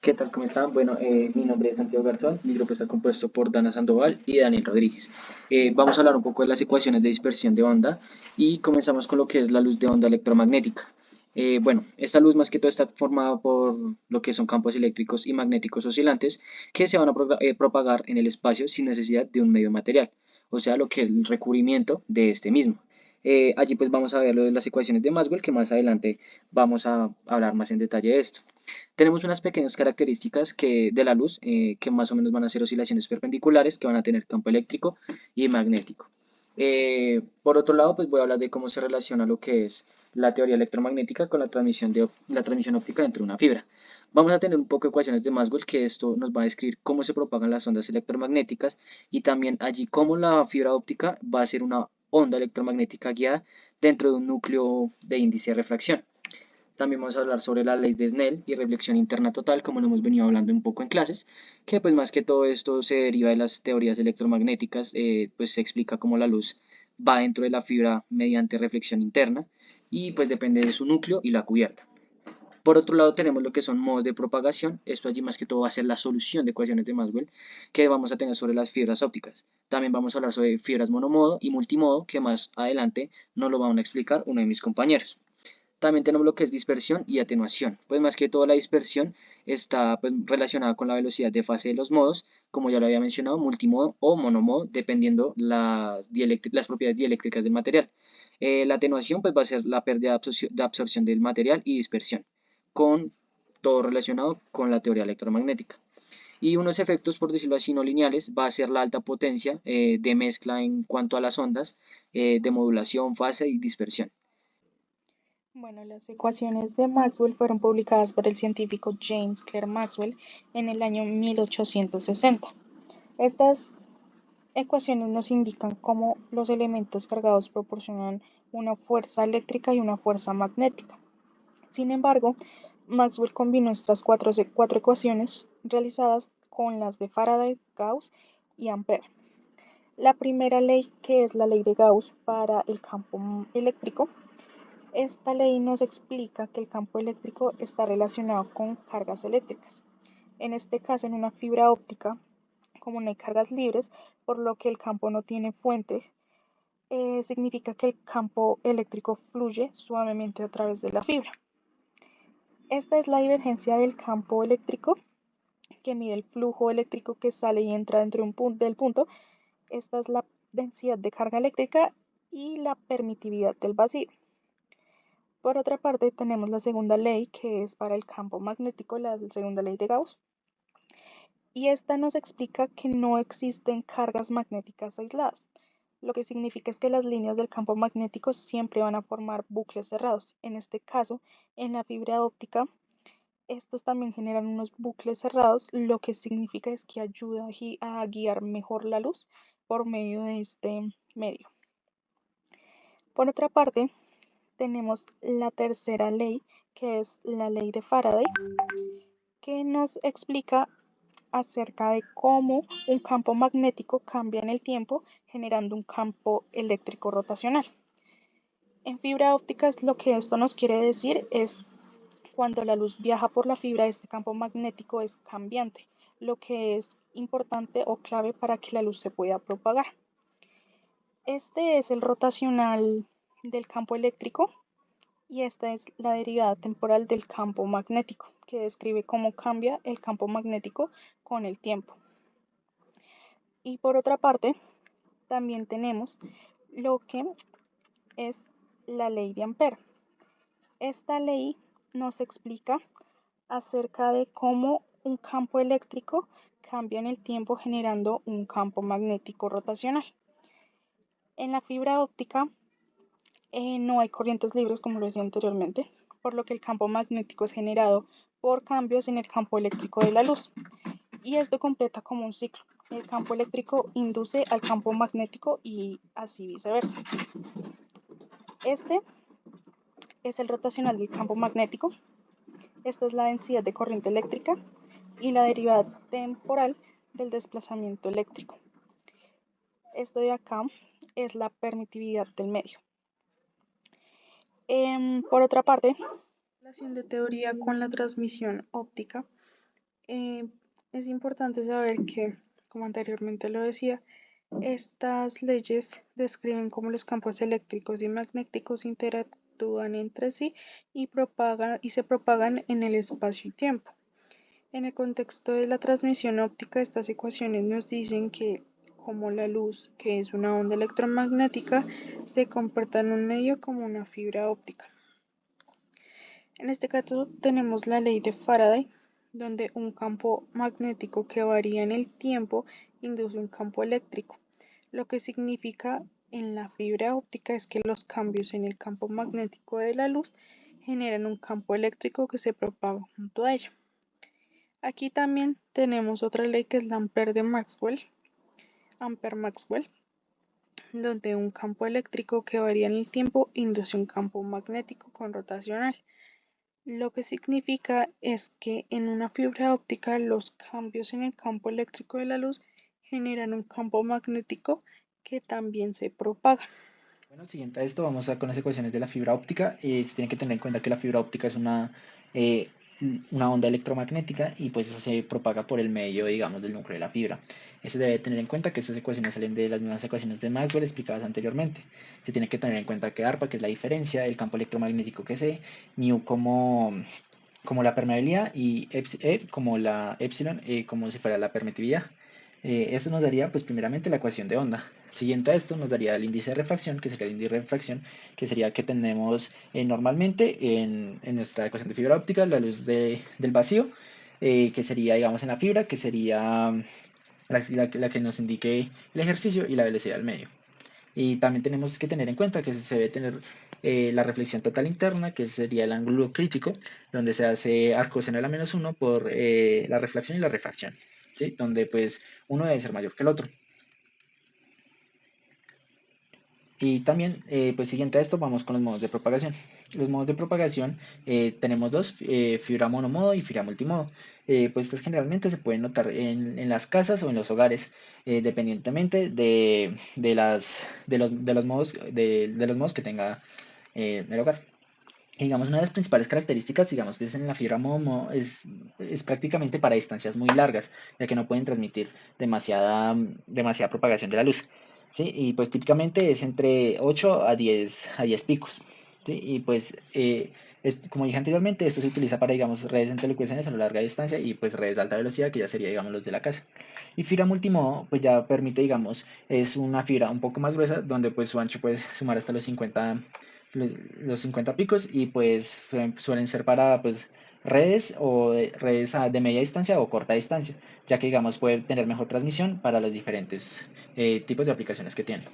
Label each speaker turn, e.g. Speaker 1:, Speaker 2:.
Speaker 1: ¿Qué tal? ¿Cómo están? Bueno, mi nombre es Santiago Garzón, mi grupo está compuesto por Dana Sandoval y Daniel Rodríguez. Vamos a hablar un poco de las ecuaciones de dispersión de onda y comenzamos con lo que es la luz de onda electromagnética. Bueno, esta luz más que todo está formada por lo que son campos eléctricos y magnéticos oscilantes que se van a propagar en el espacio sin necesidad de un medio material, o sea, lo que es el recubrimiento de este mismo. Allí pues vamos a ver lo de las ecuaciones de Maxwell, que más adelante vamos a hablar más en detalle de esto. Tenemos unas pequeñas características de la luz que más o menos van a ser oscilaciones perpendiculares que van a tener campo eléctrico y magnético. Por otro lado, pues voy a hablar de cómo se relaciona lo que es la teoría electromagnética con la transmisión óptica dentro de una fibra. Vamos a tener un poco de ecuaciones de Maxwell, que esto nos va a describir cómo se propagan las ondas electromagnéticas y también allí cómo la fibra óptica va a ser una onda electromagnética guiada dentro de un núcleo de índice de refracción. También vamos a hablar sobre la ley de Snell y reflexión interna total, como lo hemos venido hablando un poco en clases, que pues más que todo esto se deriva de las teorías electromagnéticas, pues se explica cómo la luz va dentro de la fibra mediante reflexión interna y pues depende de su núcleo y la cubierta. Por otro lado tenemos lo que son modos de propagación, esto allí más que todo va a ser la solución de ecuaciones de Maxwell que vamos a tener sobre las fibras ópticas. También vamos a hablar sobre fibras monomodo y multimodo, que más adelante nos lo van a explicar uno de mis compañeros. También tenemos lo que es dispersión y atenuación. Pues más que todo la dispersión está pues, relacionada con la velocidad de fase de los modos, como ya lo había mencionado, multimodo o monomodo, dependiendo las propiedades dieléctricas del material. La atenuación pues va a ser la pérdida de absorción del material y dispersión, con todo relacionado con la teoría electromagnética. Y unos efectos, por decirlo así, no lineales, va a ser la alta potencia de mezcla en cuanto a las ondas, de modulación, fase y dispersión.
Speaker 2: Bueno, las ecuaciones de Maxwell fueron publicadas por el científico James Clerk Maxwell en el año 1860. Estas ecuaciones nos indican cómo los elementos cargados proporcionan una fuerza eléctrica y una fuerza magnética. Sin embargo, Maxwell combinó estas cuatro ecuaciones realizadas con las de Faraday, Gauss y Ampère. La primera ley, que es la ley de Gauss para el campo eléctrico, esta ley nos explica que el campo eléctrico está relacionado con cargas eléctricas. En este caso, en una fibra óptica, como no hay cargas libres, por lo que el campo no tiene fuente, significa que el campo eléctrico fluye suavemente a través de la fibra. Esta es la divergencia del campo eléctrico que mide el flujo eléctrico que sale y entra dentro del punto. Esta es la densidad de carga eléctrica y la permitividad del vacío. Por otra parte, tenemos la segunda ley, que es para el campo magnético, la segunda ley de Gauss, y esta nos explica que no existen cargas magnéticas aisladas. Lo que significa es que las líneas del campo magnético siempre van a formar bucles cerrados. En este caso, en la fibra óptica, estos también generan unos bucles cerrados, lo que significa es que ayuda a guiar mejor la luz por medio de este medio. Por otra parte, tenemos la tercera ley, que es la ley de Faraday, que nos explica acerca de cómo un campo magnético cambia en el tiempo generando un campo eléctrico rotacional. En fibra óptica lo que esto nos quiere decir es cuando la luz viaja por la fibra, este campo magnético es cambiante, lo que es importante o clave para que la luz se pueda propagar. Este es el rotacional del campo eléctrico y esta es la derivada temporal del campo magnético, que describe cómo cambia el campo magnético con el tiempo. Y por otra parte, también tenemos lo que es la ley de Ampère. Esta ley nos explica acerca de cómo un campo eléctrico cambia en el tiempo generando un campo magnético rotacional. En la fibra óptica no hay corrientes libres como lo decía anteriormente, por lo que el campo magnético es generado por cambios en el campo eléctrico de la luz. Y esto completa como un ciclo. El campo eléctrico induce al campo magnético y así viceversa. Este es el rotacional del campo magnético. Esta es la densidad de corriente eléctrica y la derivada temporal del desplazamiento eléctrico. Esto de acá es la permitividad del medio. Por otra parte, la relación de teoría con la transmisión óptica Eh, es importante saber que, como anteriormente lo decía, estas leyes describen cómo los campos eléctricos y magnéticos interactúan entre sí y se propagan en el espacio y tiempo. En el contexto de la transmisión óptica, estas ecuaciones nos dicen que, como la luz, que es una onda electromagnética, se comporta en un medio como una fibra óptica. En este caso tenemos la ley de Faraday, donde un campo magnético que varía en el tiempo induce un campo eléctrico. Lo que significa en la fibra óptica es que los cambios en el campo magnético de la luz generan un campo eléctrico que se propaga junto a ella. Aquí también tenemos otra ley que es la Ampère-Maxwell, donde un campo eléctrico que varía en el tiempo induce un campo magnético conrotacional. Lo que significa es que en una fibra óptica los cambios en el campo eléctrico de la luz generan un campo magnético que también se propaga.
Speaker 1: Bueno, siguiente a esto, vamos a con las ecuaciones de la fibra óptica. Se tiene que tener en cuenta que la fibra óptica es eh, una onda electromagnética y pues se propaga por el medio, digamos, del núcleo de la fibra. Se debe tener en cuenta que estas ecuaciones salen de las mismas ecuaciones de Maxwell explicadas anteriormente. Se tiene que tener en cuenta que ARPA, que es la diferencia, el campo electromagnético que sé, mu como la permeabilidad y E como la epsilon, como si fuera la permitividad. Esto nos daría, pues, primeramente la ecuación de onda. Siguiente a esto nos daría el índice de refracción, que sería el índice de refracción, que sería que tenemos normalmente en nuestra ecuación de fibra óptica la luz del vacío, que sería, digamos, en la fibra, que sería la que nos indique el ejercicio y la velocidad del medio. Y también tenemos que tener en cuenta que se debe tener la reflexión total interna, que sería el ángulo crítico, donde se hace arcoseno de la menos uno por la reflexión y la refracción, ¿sí? Donde pues uno debe ser mayor que el otro. Y también, pues siguiente a esto, vamos con los modos de propagación. Los modos de propagación tenemos dos, fibra monomodo y fibra multimodo. Pues estas generalmente se pueden notar en las casas o en los hogares, dependientemente de los modos, de los modos que tenga el hogar. Y digamos, una de las principales características, digamos, que es en la fibra monomodo, es prácticamente para distancias muy largas, ya que no pueden transmitir demasiada propagación de la luz. ¿Sí? Y pues típicamente es entre 8 a 10 picos. ¿Sí? Y pues, como dije anteriormente, esto se utiliza para, digamos, redes en telecomunicaciones a lo larga distancia y pues redes de alta velocidad, que ya sería, digamos, los de la casa. Y fibra multimodo, pues ya permite, digamos, es una fibra un poco más gruesa, donde pues su ancho puede sumar hasta los 50 picos y pues suelen ser para pues redes o redes de media distancia o corta distancia, ya que digamos puede tener mejor transmisión para los diferentes tipos de aplicaciones que tienen.